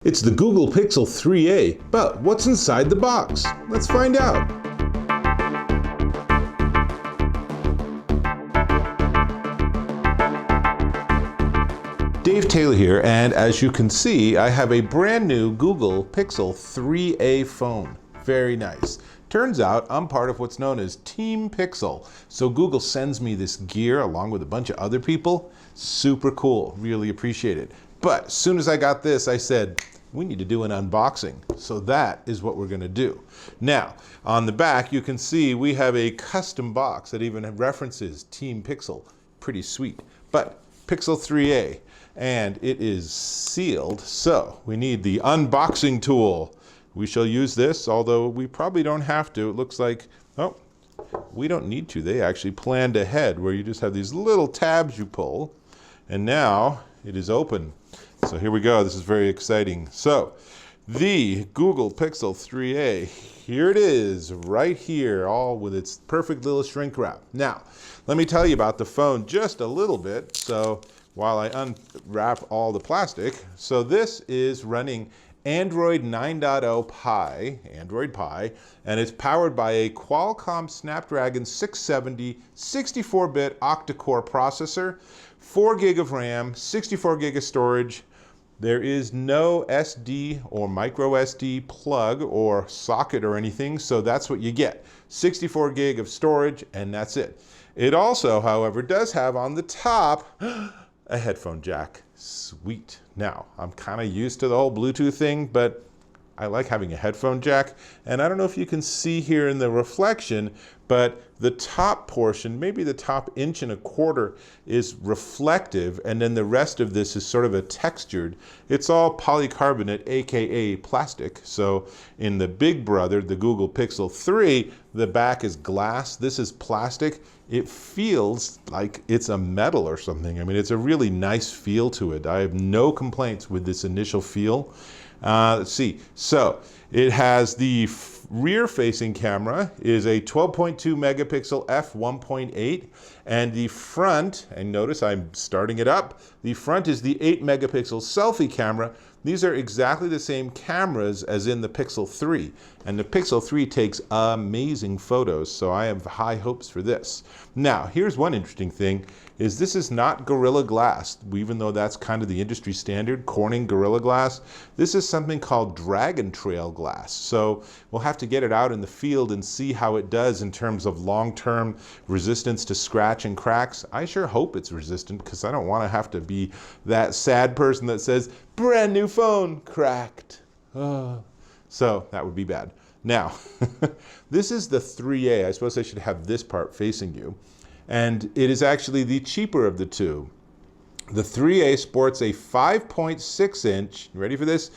It's the Google Pixel 3a, but what's inside the box? Let's find out. Dave Taylor here, and as you can see, I have a brand new Google Pixel 3a phone. Very nice. Turns out I'm part of what's known as Team Pixel. So Google sends me this gear along with a bunch of other people. Super cool, really appreciate it. But as soon as I got this, I said, we need to do an unboxing. So that is what we're gonna do. Now, on the back, you can see we have a custom box that even references Team Pixel. Pretty sweet. But Pixel 3a, and it is sealed. So we need the unboxing tool. We shall use this, although we probably don't have to. It looks like, oh, we don't need to. They actually planned ahead where you just have these little tabs you pull, and now it is open. So here we go. This is very exciting. So the Google Pixel 3a, here it is, right here, all with its perfect little shrink wrap. Now, let me tell you about the phone just a little bit. So while I unwrap all the plastic, so this is running Android 9.0 Pie, Android Pie, and it's powered by a Qualcomm Snapdragon 670 64-bit octa-core processor, 4 gig of RAM, 64 gig of storage. There is no SD or micro SD plug or socket or anything, so that's what you get. 64 gig of storage, and that's it. It also, however, does have on the top a headphone jack. Sweet. Now, I'm kind of used to the whole Bluetooth thing, but I like having a headphone jack. And I don't know if you can see here in the reflection, but the top portion, maybe the top 1.25 inches, is reflective, and then the rest of this is sort of a textured. It's all polycarbonate, aka plastic. So in the big brother, the Google Pixel 3, the back is glass. This is plastic. It feels like it's a metal or something. I mean, it's a really nice feel to it. I have no complaints with this initial feel. Let's see. So it has the rear-facing camera is a 12.2 megapixel f1.8, and the front, and notice I'm starting it up, the front is the 8 megapixel selfie camera. These are exactly the same cameras as in the Pixel 3, and the Pixel 3 takes amazing photos, so I have high hopes for this. Now, here's one interesting thing, is this is not Gorilla Glass, even though that's kind of the industry standard, Corning Gorilla Glass. This is something called Dragon Trail Glass, so we'll have to get it out in the field and see how it does in terms of long-term resistance to scratch and cracks. I sure hope it's resistant, because I don't want to have to be that sad person that says, brand new phone, cracked. So that would be bad. Now, this is the 3a. I suppose I should have this part facing you. And it is actually the cheaper of the two. The 3a sports a 5.6 inch, you ready for this?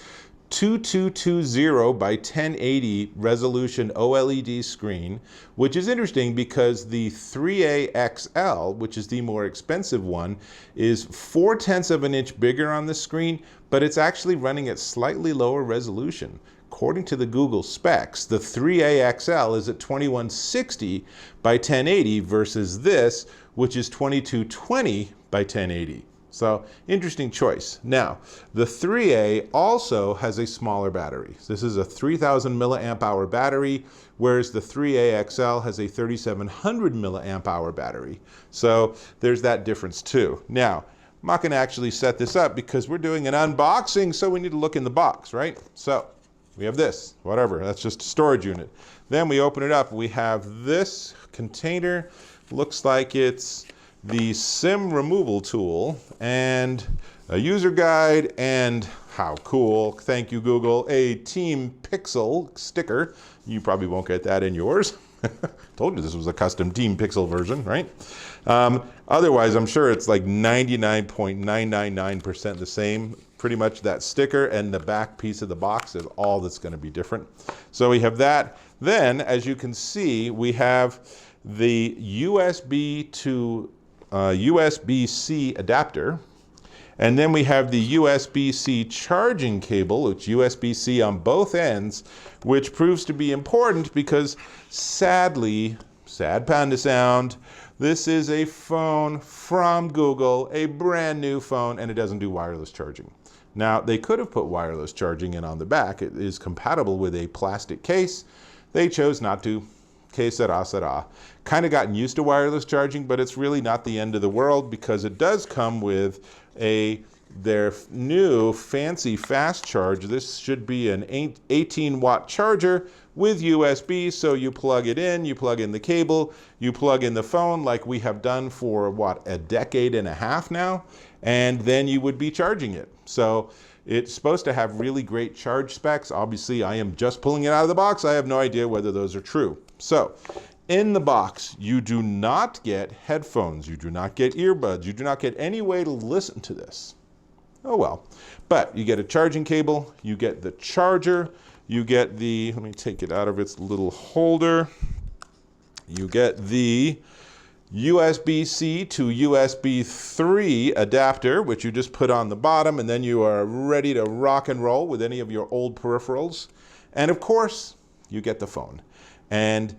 2220 by 1080 resolution OLED screen, which is interesting because the 3a XL, which is the more expensive one, is 0.4 of an inch bigger on the screen, but it's actually running at slightly lower resolution. According to the Google specs, the 3a XL is at 2160 by 1080 versus this, which is 2220 by 1080. So, interesting choice. Now, the 3a also has a smaller battery. This is a 3000 milliamp hour battery, whereas the 3a XL has a 3700 milliamp hour battery. So, there's that difference too. Now, I'm not going to actually set this up because we're doing an unboxing, so we need to look in the box, right? So, we have this, whatever, that's just a storage unit. Then we open it up, we have this container, looks like it's the SIM removal tool, and a user guide, and how cool, thank you Google, a Team Pixel sticker. You probably won't get that in yours. Told you this was a custom Team Pixel version, right? Otherwise, I'm sure it's like 99.999% the same. Pretty much that sticker and the back piece of the box is all that's going to be different. So we have that. Then, as you can see, we have the USB to USB-C adapter, and then we have the USB-C charging cable, which USB-C on both ends, which proves to be important because sadly, sad panda sound, this is a phone from Google, a brand new phone, and it doesn't do wireless charging. Now, they could have put wireless charging in on the back. It is compatible with a plastic case. They chose not to. Que sera, sera. Kind of gotten used to wireless charging, but it's really not the end of the world because it does come with their new fancy fast charge. This should be an 18-watt charger with USB, so you plug it in, you plug in the cable, you plug in the phone like we have done for, what, a decade and a half now, and then you would be charging it. So it's supposed to have really great charge specs. Obviously, I am just pulling it out of the box. I have no idea whether those are true. So in the box, you do not get headphones, you do not get earbuds, you do not get any way to listen to this. Oh well. But you get a charging cable, you get the charger, you get the, let me take it out of its little holder, you get the USB-C to USB 3 adapter, which you just put on the bottom, and then you are ready to rock and roll with any of your old peripherals. And of course, you get the phone. And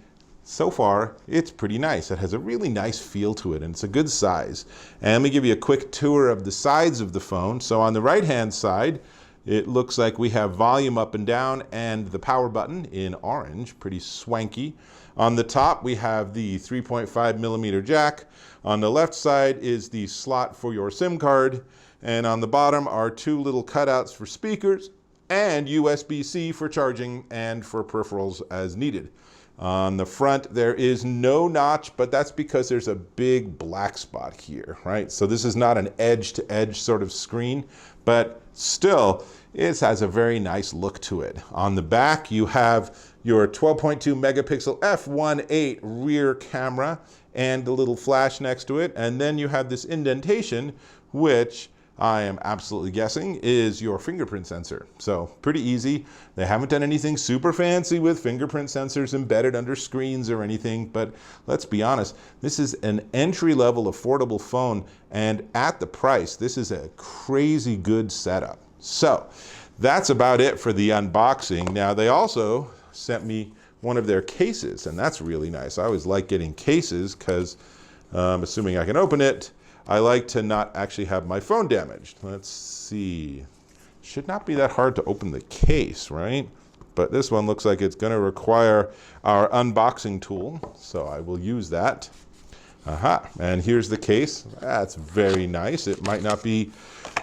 so far, it's pretty nice. It has a really nice feel to it, and it's a good size. And let me give you a quick tour of the sides of the phone. So on the right-hand side, it looks like we have volume up and down and the power button in orange, pretty swanky. On the top, we have the 3.5 millimeter jack. On the left side is the slot for your SIM card. And on the bottom are two little cutouts for speakers and USB-C for charging and for peripherals as needed. On the front, there is no notch, but that's because there's a big black spot here, right? So this is not an edge-to-edge sort of screen, but still, it has a very nice look to it. On the back, you have your 12.2 megapixel f1.8 rear camera and the little flash next to it. And then you have this indentation, which I am absolutely guessing is your fingerprint sensor. So pretty easy. They haven't done anything super fancy with fingerprint sensors embedded under screens or anything, but let's be honest, this is an entry-level affordable phone, and at the price, this is a crazy good setup. So that's about it for the unboxing. Now, they also sent me one of their cases, and that's really nice. I always like getting cases because, assuming I can open it, I like to not actually have my phone damaged. Let's see. Should not be that hard to open the case, right? But this one looks like it's going to require our unboxing tool, so I will use that. Aha, and here's the case. That's very nice. It might not be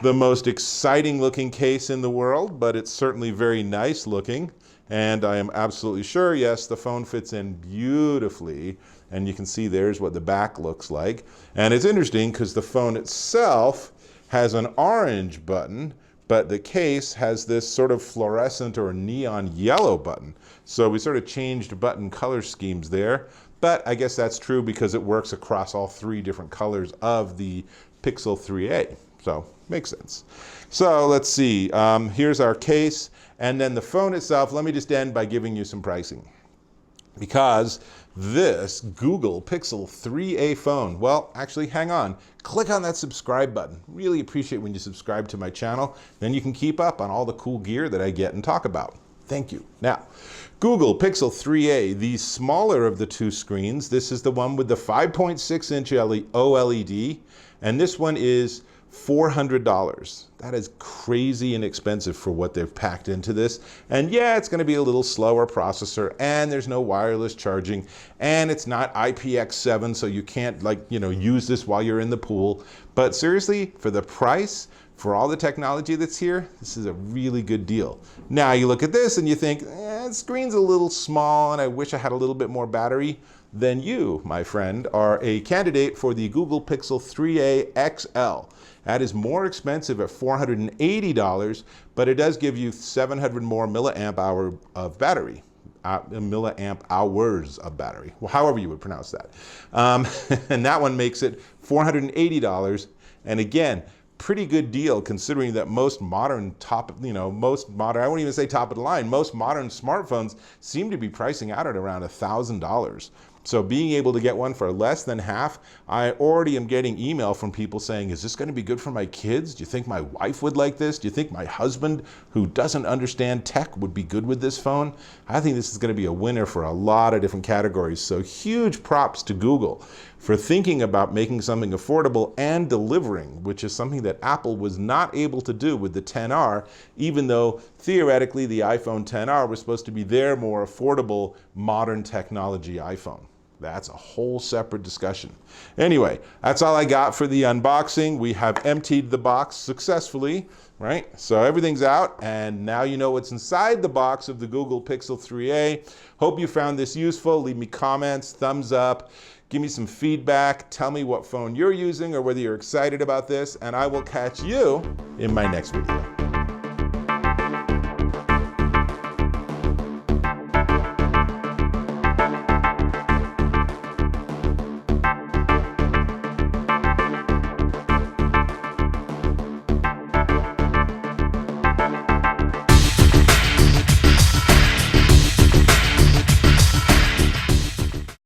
the most exciting looking case in the world, but it's certainly very nice looking. And I am absolutely sure, yes, the phone fits in beautifully. And you can see there's what the back looks like. And it's interesting because the phone itself has an orange button, but the case has this sort of fluorescent or neon yellow button. So we sort of changed button color schemes there. But I guess that's true because it works across all three different colors of the Pixel 3a. So makes sense. So let's see. Here's our case. And then the phone itself, let me just end by giving you some pricing. Because this Google Pixel 3a phone, well, actually, hang on. Click on that subscribe button. Really appreciate when you subscribe to my channel. Then you can keep up on all the cool gear that I get and talk about. Thank you. Now, Google Pixel 3a, the smaller of the two screens. This is the one with the 5.6-inch OLED, and this one is $400. That is crazy inexpensive for what they've packed into this. And yeah, it's going to be a little slower processor, and there's no wireless charging, and it's not IPX7, so you can't use this while you're in the pool. But seriously, for the price, for all the technology that's here, this is a really good deal. Now you look at this and you think, the screen's a little small and I wish I had a little bit more battery. Then you, my friend, are a candidate for the Google Pixel 3a XL. That is more expensive at $480, but it does give you 700 more milliamp hour of battery. Milliamp hours of battery, well, however you would pronounce that. And that one makes it $480. And again, pretty good deal considering that most modern I won't even say top of the line, most modern smartphones seem to be pricing out at around $1,000. So being able to get one for less than half, I already am getting email from people saying, is this going to be good for my kids? Do you think my wife would like this? Do you think my husband, who doesn't understand tech, would be good with this phone? I think this is going to be a winner for a lot of different categories. So huge props to Google for thinking about making something affordable and delivering, which is something that Apple was not able to do with the XR, even though theoretically the iPhone XR was supposed to be their more affordable modern technology iPhone. That's a whole separate discussion. Anyway, that's all I got for the unboxing. We have emptied the box successfully, right? So everything's out, and now you know what's inside the box of the Google Pixel 3a. Hope you found this useful. Leave me comments, thumbs up, give me some feedback, tell me what phone you're using or whether you're excited about this, and I will catch you in my next video.